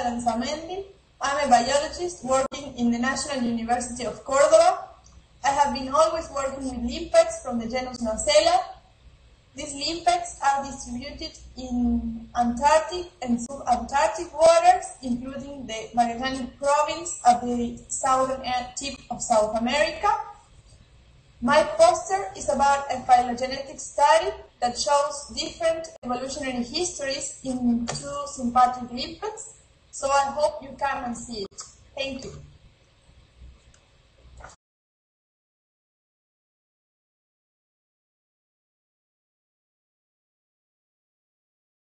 Lanzamendi. I'm a biologist working in the National University of Córdoba. I have been always working with limpets from the genus Nacella. These limpets are distributed in Antarctic and subantarctic waters, including the Magellanic province at the southern tip of South America. My poster is about a phylogenetic study that shows different evolutionary histories in two sympatric limpets, so I hope you come and see it. Thank you.